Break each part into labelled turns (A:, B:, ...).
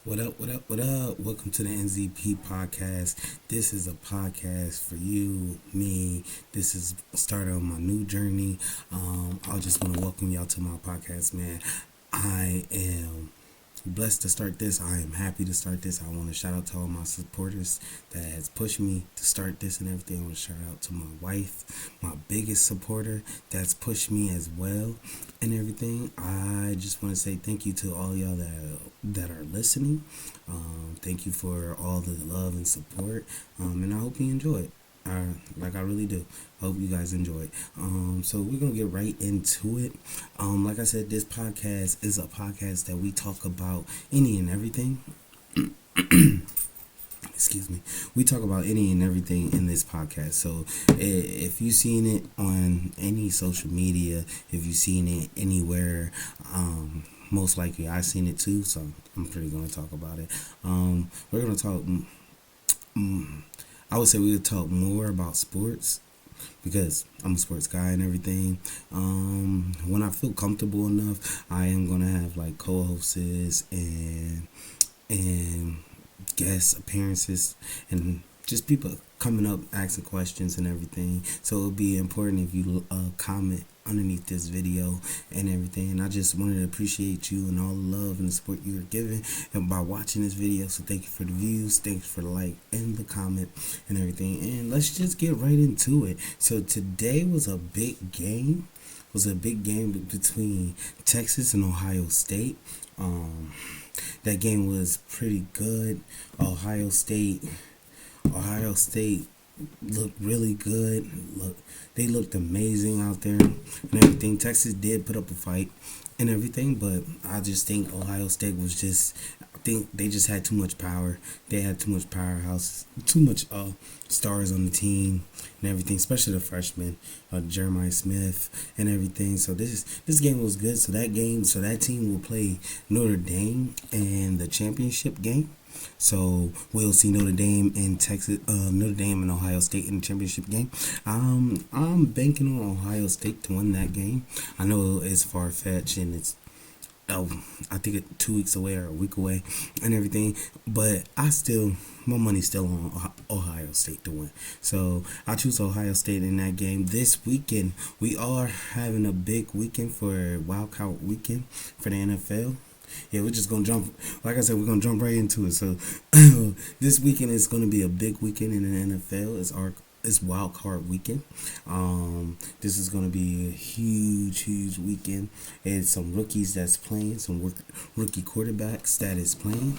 A: What up, what up, what up? Welcome to the NZP podcast. This is a podcast for you, me. This is a start of my new journey. I just want to welcome y'all to my podcast, man. I am blessed to start this. I am happy to start this. I want to shout out to all my supporters that has pushed me to start this and everything. I want to shout out to my wife, my biggest supporter that's pushed me as well and everything. I just want to say thank you to all y'all that are listening. Thank you for all the love and support. And I hope you enjoy it. Like I really do. Hope you guys enjoy it. So we're gonna get right into it. Like I said, this podcast is a podcast that we talk about any and everything. Excuse me. We talk about any and everything in this podcast. So if you've seen it on any social media, if you've seen it anywhere, most likely I've seen it too. So I'm pretty gonna talk about it. We're gonna talk. I would say we would talk more about sports because I'm a sports guy and everything. When I feel comfortable enough, I am gonna have like co-hosts and guest appearances and just people coming up asking questions and everything. So it'll be important if you comment underneath this video and everything. And I just wanted to appreciate you and all the love and the support you are giving and by watching this video. So thank you for the views, thanks for the like and the comment and everything. And let's just get right into it. So today was a big game. Between Texas and Ohio State. That game was pretty good. Ohio State looked really good. They looked amazing out there and everything. Texas did put up a fight and everything, but I just think Ohio State was just. I think they just had too much power. They had too much powerhouse, too much stars on the team and everything, especially the freshmen, Jeremiah Smith and everything. So this game was good. So that team will play Notre Dame in the championship game. So we'll see Notre Dame and Notre Dame and Ohio State in the championship game. I'm banking on Ohio State to win that game. I know it's far fetched and it's I think it's 2 weeks away or a week away and everything, but my money's still on Ohio State to win. So I choose Ohio State in that game. This weekend we are having a big weekend for Wild Card Weekend for the NFL. Yeah, we're just gonna jump. Like I said, we're gonna jump right into it. So this weekend is gonna be a big weekend in the NFL. It's Wild Card Weekend. This is gonna be a huge weekend. It's some rookies that's playing, some rookie quarterbacks that is playing,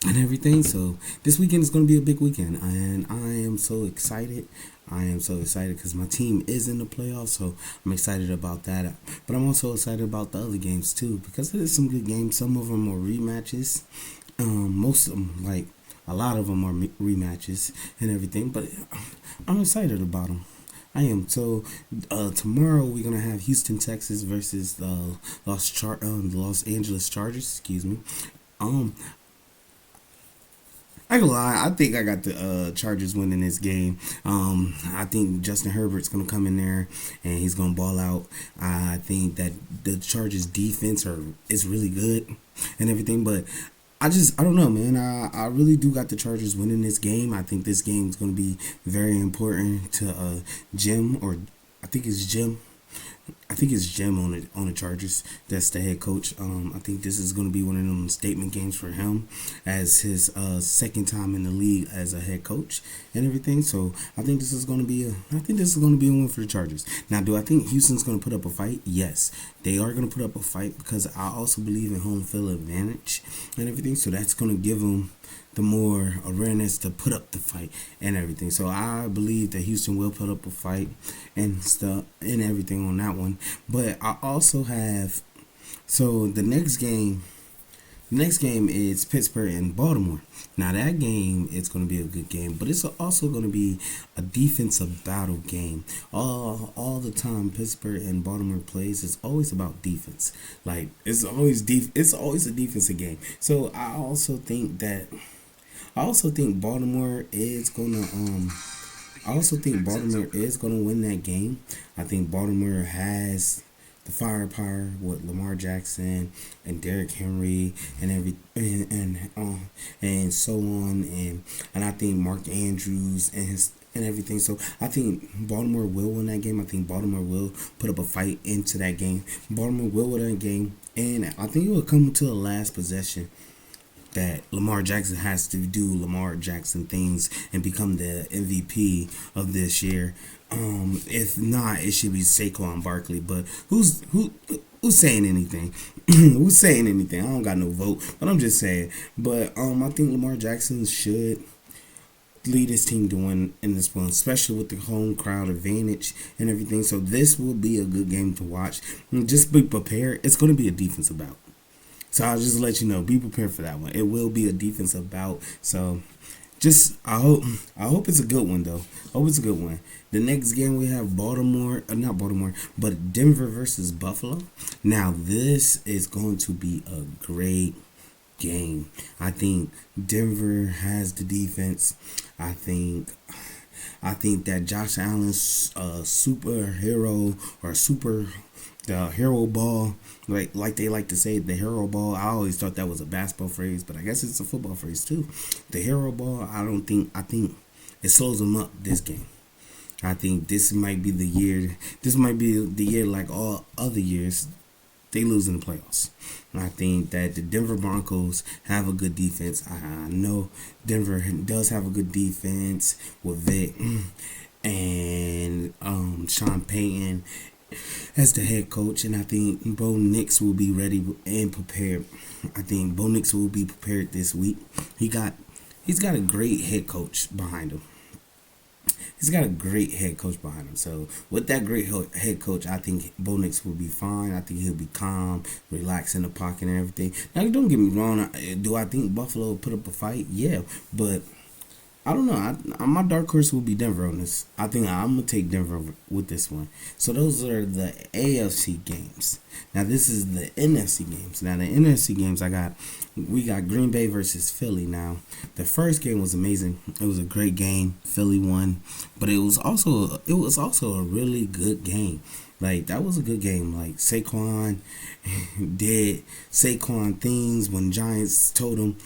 A: and everything. So this weekend is going to be a big weekend, and I am so excited. I am so excited because my team is in the playoffs, so I'm excited about that. But I'm also excited about the other games too because there's some good games. Some of them are rematches. Most of them, like a lot of them, are rematches and everything. But I'm excited about them. I am. So tomorrow we're gonna have Houston, Texas versus the Los Angeles Chargers. Excuse me. Um, I can lie. I think I got the Chargers winning this game. I think Justin Herbert's gonna come in there and he's gonna ball out. I think that the Chargers defense is really good and everything, but I don't know, man. I really do got the Chargers winning this game. I think this game is gonna be very important to Jim, or I think it's Jim. I think it's Jim on the Chargers. That's the head coach. I think this is going to be one of them statement games for him as his second time in the league as a head coach and everything. So I think this is going to be a win for the Chargers. Now, do I think Houston's going to put up a fight? Yes, they are going to put up a fight because I also believe in home field advantage and everything. So that's going to give them the more awareness to put up the fight and everything. So I believe that Houston will put up a fight and stuff and everything on that one. But I also have the next game is Pittsburgh and Baltimore. Now that game is going to be a good game, but it's also going to be a defensive battle game. All the time Pittsburgh and Baltimore plays, it's always about defense. Like it's always a defensive game. So I also think Baltimore is gonna win that game. I think Baltimore has the firepower with Lamar Jackson and Derrick Henry and and so on, and I think Mark Andrews and everything. So I think Baltimore will win that game. I think Baltimore will put up a fight into that game. Baltimore will win that game, and I think it will come to the last possession that Lamar Jackson has to do Lamar Jackson things and become the MVP of this year. If not, it should be Saquon Barkley. But who's saying anything? Who's saying anything? I don't got no vote, but I'm just saying. But I think Lamar Jackson should lead his team to win in this one, especially with the home crowd advantage and everything. So this will be a good game to watch. Just be prepared. It's going to be a defensive bout. So I'll just let you know, be prepared for that one. It will be a defensive bout. So just I hope it's a good one though. I hope it's a good one. The next game we have not Baltimore, but Denver versus Buffalo. Now this is going to be a great game. I think Denver has the defense. I think that Josh Allen's superhero or super the hero ball, like they like to say, the hero ball. I always thought that was a basketball phrase, but I guess it's a football phrase too. The hero ball. I think it slows them up this game. I think this might be the year. This might be the year like all other years. They lose in the playoffs. I think that the Denver Broncos have a good defense. I know Denver does have a good defense with Vic and Sean Payton as the head coach, and I think Bo Nix will be ready and prepared. I think Bo Nix will be prepared this week. He's got a great head coach behind him. He's got a great head coach behind him. So with that great head coach, I think Bo Nix will be fine. I think he'll be calm, relax in the pocket and everything. Now, don't get me wrong. Do I think Buffalo will put up a fight? Yeah, but I don't know. My dark horse will be Denver on this. I think I'm going to take Denver with this one. So those are the AFC games. Now this is the NFC games. Now the NFC games we got Green Bay versus Philly. Now the first game was amazing. It was a great game. Philly won, but it was also a really good game. Like that was a good game. Like Saquon did Saquon things when Giants told him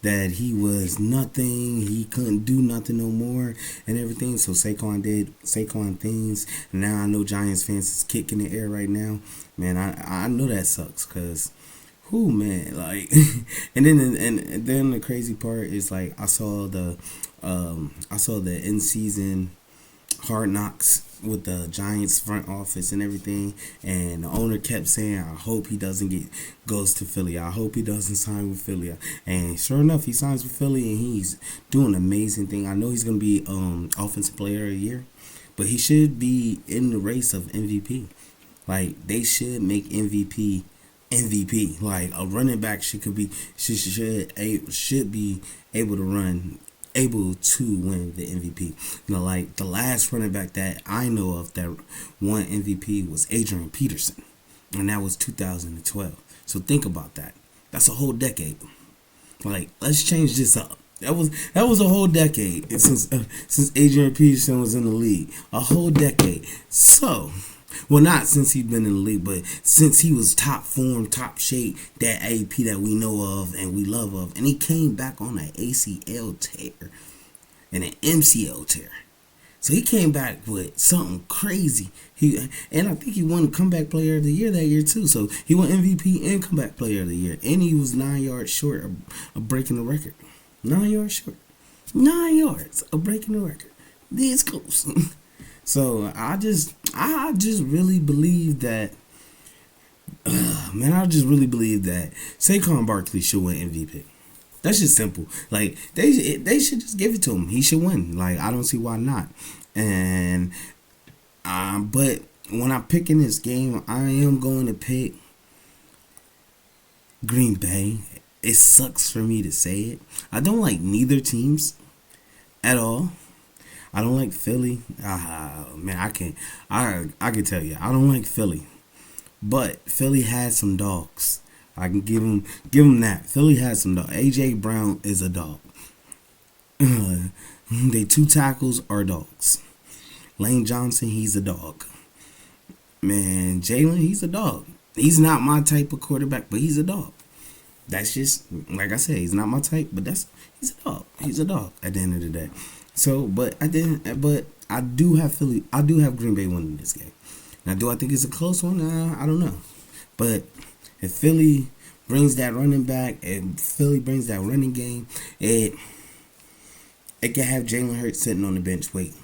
A: that he was nothing, he couldn't do nothing no more and everything. So Saquon did Saquon things. And now I know Giants fans is kicking the air right now. Man, I know that sucks because who man, like and then the crazy part is like I saw the in season Hard Knocks with the Giants front office and everything, and the owner kept saying, I hope he goes to Philly. I hope he doesn't sign with Philly. And sure enough, he signs with Philly and he's doing an amazing thing. I know he's gonna be offensive player of the year, but he should be in the race of MVP. Like they should make MVP. Like a running back should be able to win the MVP. You know, like the last running back that I know of that won MVP was Adrian Peterson, and that was 2012. So think about that. That's a whole decade. Like let's change this up. That was a whole decade since Adrian Peterson was in the league. A whole decade. So. Well, not since he's been in the league, but since he was top form, top shape, that AP that we know of and we love of. And he came back on an ACL tear and an MCL tear. So he came back with something crazy. And I think he won Comeback Player of the Year that year too. So he won MVP and Comeback Player of the Year. And he was 9 yards short of breaking the record. 9 yards short. 9 yards of breaking the record. This close. So I just really believe that, I just really believe that Saquon Barkley should win MVP. That's just simple. Like they should just give it to him. He should win. Like I don't see why not. And but when I'm picking this game, I am going to pick Green Bay. It sucks for me to say it. I don't like neither teams at all. I don't like Philly. Man, I can tell you, I don't like Philly. But Philly has some dogs. I can give them that. Philly has some dogs. AJ Brown is a dog. They two tackles are dogs. Lane Johnson, he's a dog. Man, Jalen, he's a dog. He's not my type of quarterback, but he's a dog. That's just like I said. He's not my type, but he's a dog. He's a dog at the end of the day. So, but I didn't. But I do have Philly. I do have Green Bay winning this game. Now, do I think it's a close one? I don't know. But if Philly brings that running back, and Philly brings that running game, it can have Jalen Hurts sitting on the bench waiting.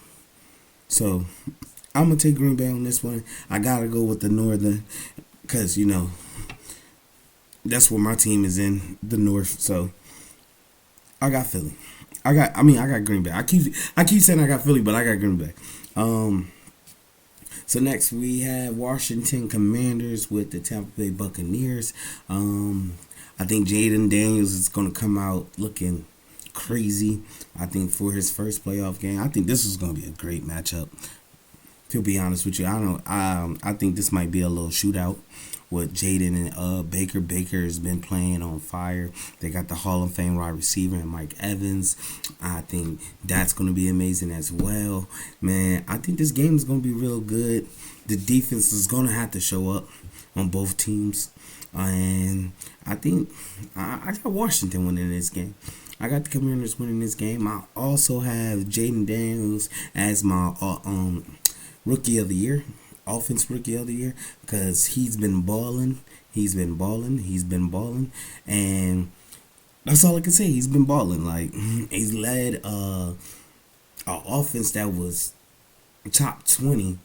A: So I'm gonna take Green Bay on this one. I gotta go with the Northern, cause that's where my team is in the North. So I got Philly. I got Green Bay. I keep saying I got Philly, but I got Green Bay. So next we have Washington Commanders with the Tampa Bay Buccaneers. I think Jaden Daniels is gonna come out looking crazy. I think for his first playoff game, I think this is gonna be a great matchup. To be honest with you, I think this might be a little shootout with Jaden and Baker. Baker has been playing on fire. They got the Hall of Fame wide receiver and Mike Evans. I think that's going to be amazing as well. Man, I think this game is going to be real good. The defense is going to have to show up on both teams. And I think I got Washington winning this game. I got the Commanders winning this game. I also have Jaden Daniels as my Rookie of the Year, Offense Rookie of the Year, because he's been balling. He's been balling, and that's all I can say. He's been balling. Like, he's led an offense that was top 20.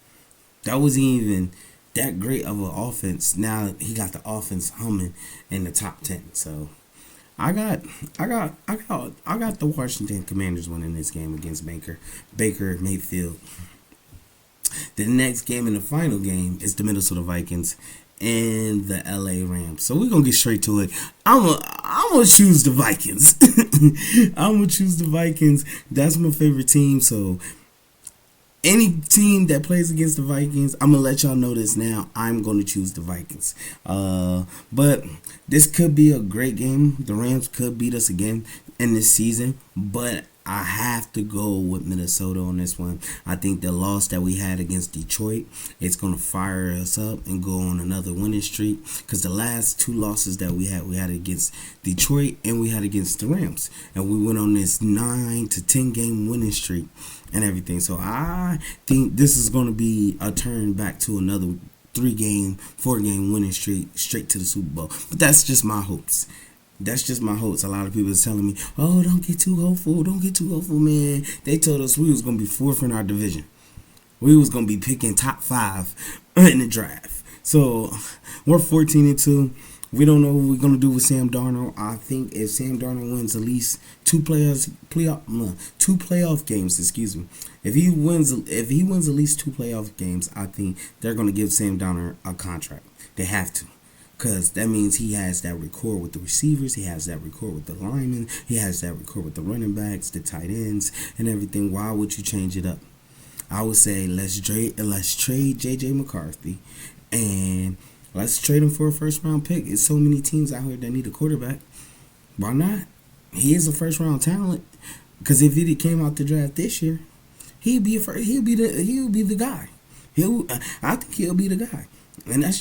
A: That wasn't even that great of an offense. Now he got the offense humming in the top 10. So I got the Washington Commanders winning this game against Baker Mayfield. The next game and the final game is the Minnesota Vikings and the LA Rams. So we're gonna get straight to it. I'm gonna choose the Vikings. I'm gonna choose the Vikings. That's my favorite team. So any team that plays against the Vikings, I'm gonna let y'all know this now. I'm gonna choose the Vikings. But this could be a great game. The Rams could beat us again in this season, but I have to go with Minnesota on this one. I think the loss that we had against Detroit, it's going to fire us up and go on another winning streak. Because the last two losses that we had against Detroit and we had against the Rams. And we went on this 9 to 10 game winning streak and everything. So I think this is going to be a turn back to another 4 game winning streak straight to the Super Bowl. But that's just my hopes. That's just my hopes. A lot of people are telling me, oh, don't get too hopeful. Don't get too hopeful, man. They told us we was going to be 4th in our division. We was going to be picking top 5 in the draft. So we're 14-2. We don't know what we're going to do with Sam Darnold. I think if Sam Darnold wins at least 2 playoff games, if he wins at least 2 playoff games, I think they're going to give Sam Darnold a contract. They have to. Because that means he has that rapport with the receivers. He has that rapport with the linemen. He has that rapport with the running backs, the tight ends, and everything. Why would you change it up? I would say let's trade J.J. McCarthy, and let's trade him for a first-round pick. There's so many teams out here that need a quarterback. Why not? He is a first-round talent. Because if he came out the draft this year, he'll be the guy. I think he'll be the guy, and that's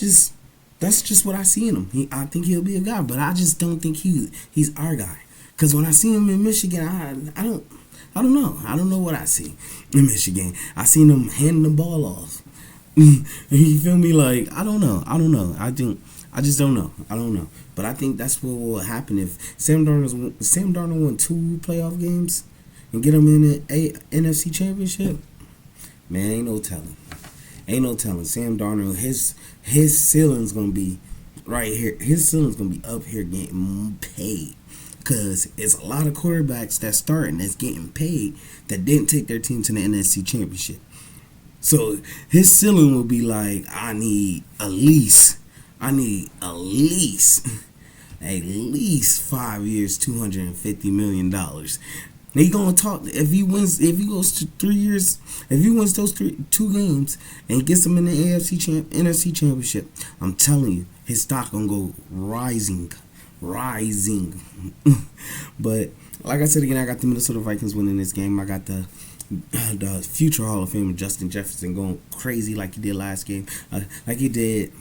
A: just what I see in him. I think he'll be a guy, but I just don't think he's our guy. Cause when I see him in Michigan, I don't know. I don't know what I see in Michigan. I seen him handing the ball off. You feel me? Like I don't know. I just don't know. I don't know. But I think that's what will happen if Sam Darnold won 2 playoff games and get him in an NFC Championship. Man, ain't no telling. Sam Darnold, his ceiling's gonna be right here. His ceiling's gonna be up here getting paid. Cause it's a lot of quarterbacks that's starting that's getting paid that didn't take their team to the NFC Championship. So his ceiling will be like, I need at least at least 5 years, $250 million. He gonna talk if he goes to 3 years, if he wins those 2 games and gets them in the NFC Championship. I'm telling you, his stock gonna go rising. But like I said again, I got the Minnesota Vikings winning this game. I got the the future Hall of Famer Justin Jefferson going crazy like he did last game, like he did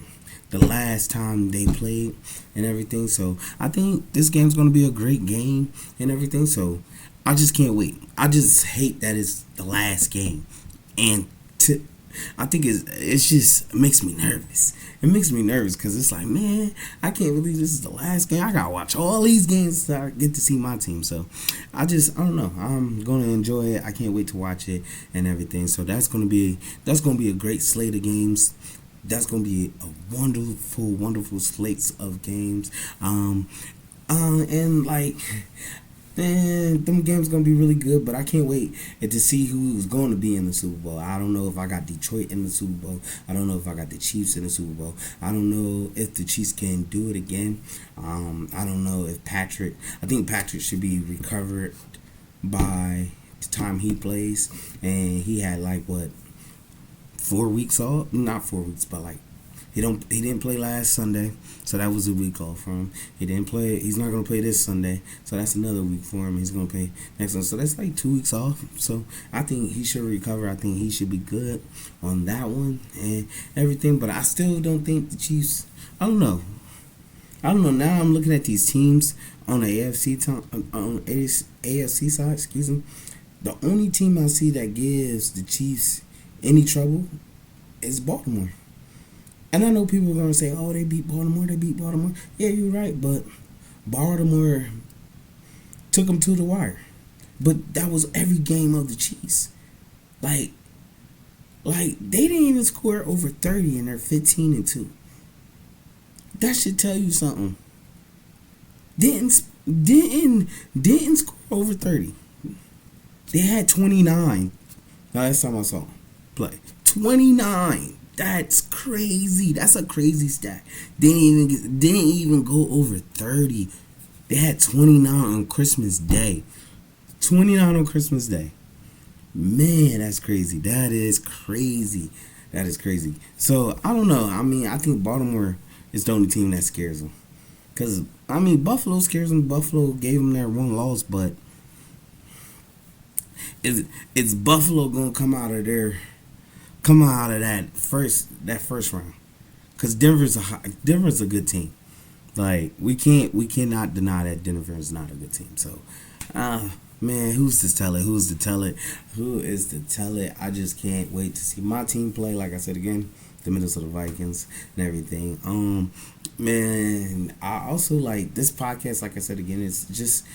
A: the last time they played and everything. So I think this game's going to be a great game and everything. So I just can't wait. I just hate that it's the last game, and I think it's just makes me nervous. It makes me nervous because it's like, man, I can't believe this is the last game. I gotta watch all these games so I get to see my team. So I don't know. I'm gonna enjoy it. I can't wait to watch it and everything. So that's gonna be a great slate of games. That's gonna be a wonderful slate of games. And like, man, them games gonna be really good, but I can't wait to see who's going to be in the Super Bowl. I don't know if I got Detroit in the Super Bowl. I don't know if I got the Chiefs in the Super Bowl. I don't know if the Chiefs can do it again. I don't know if Patrick. I think Patrick should be recovered by the time he plays, and he had like what 4 weeks off? Not 4 weeks, but like he didn't play last Sunday, so that was a week off for him. He didn't play. He's not gonna play this Sunday, so that's another week for him. He's gonna play next one, so that's like 2 weeks off. So I think he should recover. I think he should be good on that one and everything. But I still don't think the Chiefs. I don't know. Now I'm looking at these teams on the AFC side. Excuse me. The only team I see that gives the Chiefs any trouble is Baltimore. And I know people are going to say, oh, they beat Baltimore. Yeah, you're right, but Baltimore took them to the wire. But that was every game of the Chiefs. Like they didn't even score over 30 and they're 15-2. That should tell you something. Didn't score over 30. They had 29. Last time I saw them play. 29. That's crazy. That's a crazy stat. Didn't even go over 30. They had 29 on Christmas Day. 29 on Christmas Day. Man, that's crazy. That is crazy. So, I don't know. I mean, I think Baltimore is the only team that scares them. Because, I mean, Buffalo scares them. Buffalo gave them their one loss, but is Buffalo going to come out of that first round? Because Denver's a good team. Like we cannot deny that Denver is not a good team. So, man, who's to tell it? I just can't wait to see my team play. Like I said again, the Minnesota Vikings and everything. Man, I also like this podcast. Like I said again, it's just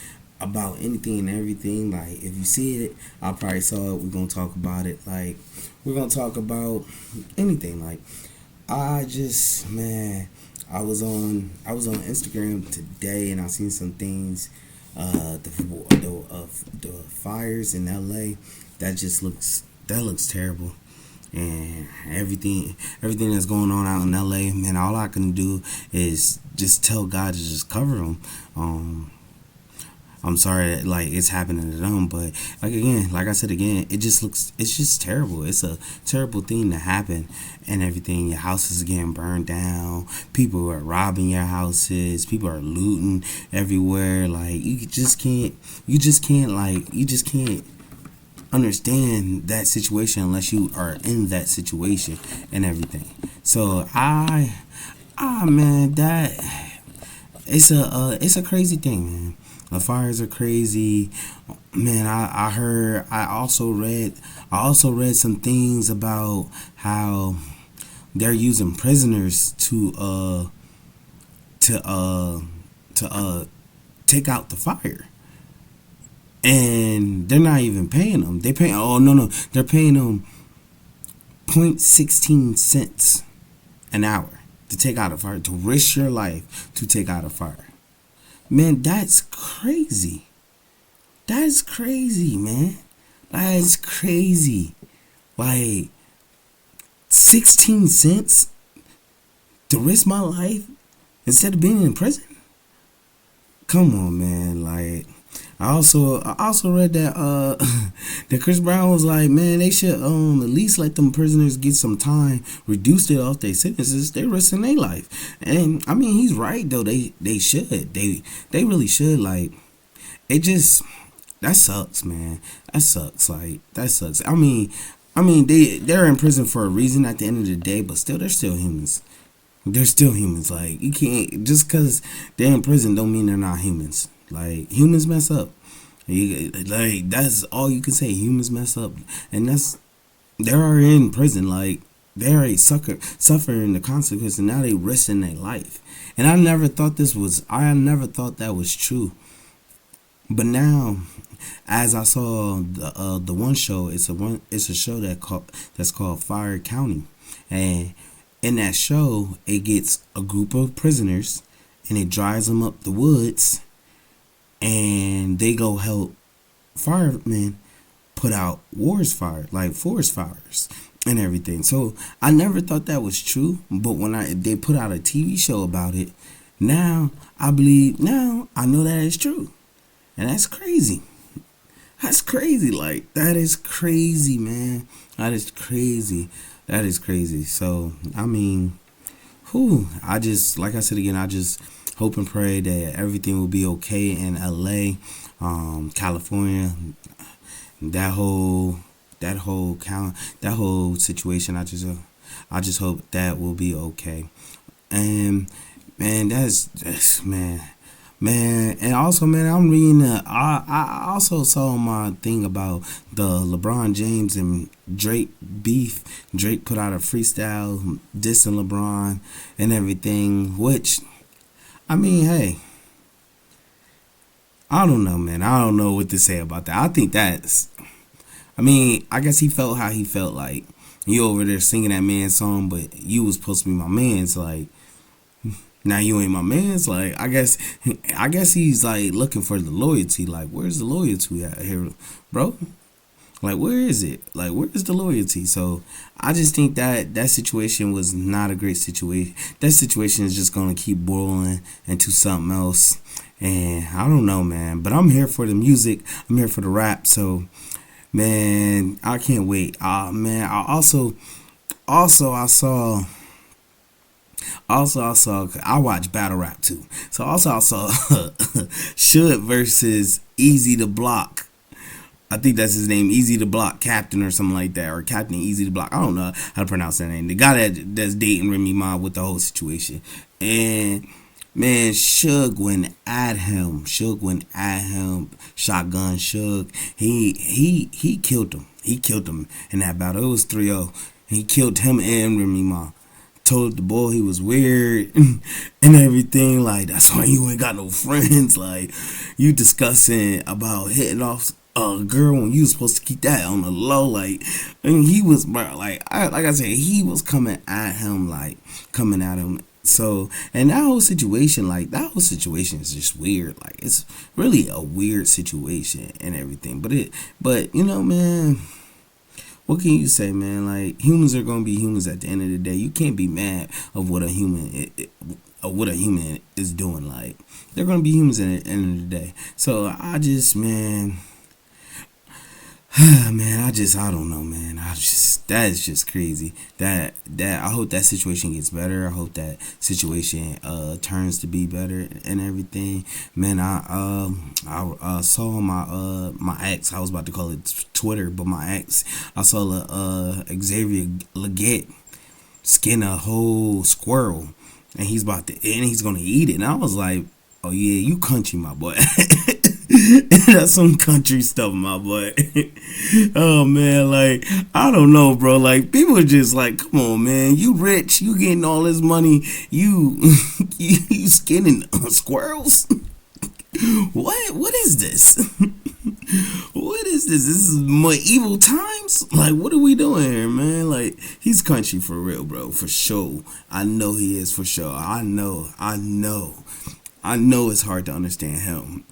A: about anything and everything. Like if you see it, I probably saw it. We're gonna talk about it. Like we're gonna talk about anything. Like I was on Instagram today and I seen some things. The fires in LA that looks terrible. And everything that's going on out in LA, man, all I can do is just tell God to just cover them. I'm sorry that like it's happening to them, but like I said again, it's just terrible. It's a terrible thing to happen and everything. Your house is getting burned down. People are robbing your houses. People are looting everywhere. Like you just can't understand that situation unless you are in that situation and everything. So man, that it's a crazy thing, man. The fires are crazy, man. I also read some things about how they're using prisoners to take out the fire, and they're not even paying them. They're paying them 0.16 cents an hour to take out a fire, to risk your life to take out a fire. Man, that's crazy. That's crazy, man. That's crazy. Like 16 cents to risk my life instead of being in prison? Come on, man. Like I also read that that Chris Brown was like, man, they should at least let them prisoners get some time, reduce it off their sentences. They risking their life, and I mean he's right though. They should. They really should. Like it just that sucks, man. That sucks. Like that sucks. They're in prison for a reason at the end of the day, but still, they're still humans. They're still humans. Like you can't just because they're in prison don't mean they're not humans. Like humans mess up. Like that's all you can say. Humans mess up, and that's they are in prison. Like they're a sucker suffering the consequences. And now they risking their life. And I never thought this was. I never thought that was true. But now, as I saw the one show, it's a show that's called Fire County, and in that show, it gets a group of prisoners, and it drives them up the woods, and they go help firemen put out wars fire, like forest fires and everything. So I never thought that was true, but when they put out a TV show about it, now I know that it's true. And that's crazy. That's crazy. Like that is crazy, man. That is crazy. That is crazy. So whew, I just like I said again, I just hope and pray that everything will be okay in LA, California, that whole situation. I just hope that will be okay. And man, that's man, and also, man, I'm reading. I also saw my thing about the LeBron James and Drake beef. Drake put out a freestyle dissing LeBron and everything. Which, hey, I don't know, man. I don't know what to say about that. I think that's. I guess he felt how he felt. Like you over there singing that man's song, but you was supposed to be my man's. Like now you ain't my man's. Like I guess he's like looking for the loyalty. Like where's the loyalty at here, bro? Like where is it? Like where is the loyalty? So I just think that situation was not a great situation. That situation is just gonna keep boiling into something else. And I don't know, man. But I'm here for the music. I'm here for the rap. So man, I can't wait. Man, I saw. I watch battle rap too. So also I saw Should versus Easy to Block. I think that's his name, Easy to Block Captain or something like that, or Captain Easy to Block. I don't know how to pronounce that name. The guy that's dating Remy Ma with the whole situation. And man, Suge went at him. Shotgun Suge. He killed him. He killed him in that battle. It was 3-0. He killed him and Remy Ma. Told the boy he was weird and everything. Like that's why you ain't got no friends. Like you discussing about hitting off a girl when you was supposed to keep that on the low. Like he was, bro. Like I said, he was coming at him. So, and that whole situation is just weird. Like it's really a weird situation and everything. But man, what can you say, man? Like humans are gonna be humans at the end of the day. You can't be mad of what a human is doing. Like they're gonna be humans at the end of the day. So I just, man. Man, I don't know, man. That is just crazy. That I hope that situation gets better. I hope that situation turns to be better and everything. Man, I saw my ex. I was about to call it Twitter, but my ex. I saw Xavier Leggett skin a whole squirrel, and he's gonna eat it. And I was like, oh yeah, you country, my boy. That's some country stuff, my boy. Oh man, like I don't know, bro. Like people are just like, come on, man. You rich, you getting all this money, you you skinning squirrels. What is this? What is this? This is medieval times? Like what are we doing here, man? Like he's country for real, bro, for sure. I know he is for sure. I know it's hard to understand him.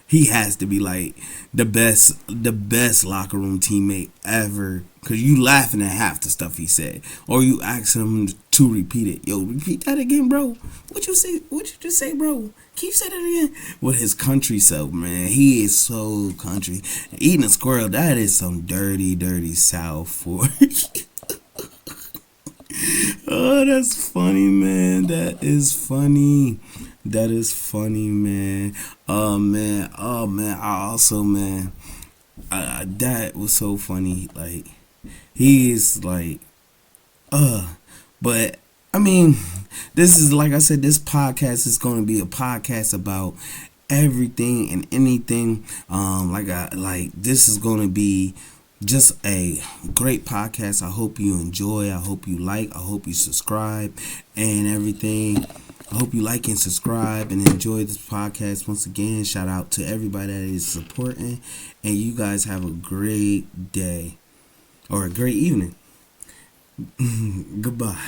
A: He has to be like the best locker room teammate ever. Cause you laughing at half the stuff he said, or you ask him to repeat it. Yo, repeat that again, bro. What you say? What you just say, bro? Can you say that again? With his country self, man. He is so country. Eating a squirrel, that is some dirty, dirty South for. Oh, that's funny, man. That is funny. That is funny, man. Oh man, oh man. I also, man, that was so funny. Like he is like, uh, but I mean, this is like I said. This podcast is going to be a podcast about everything and anything. Like this is going to be just a great podcast. I hope you enjoy. I hope you like. I hope you subscribe and everything. I hope you like and subscribe and enjoy this podcast. Once again, shout out to everybody that is supporting, and you guys have a great day or a great evening. Goodbye.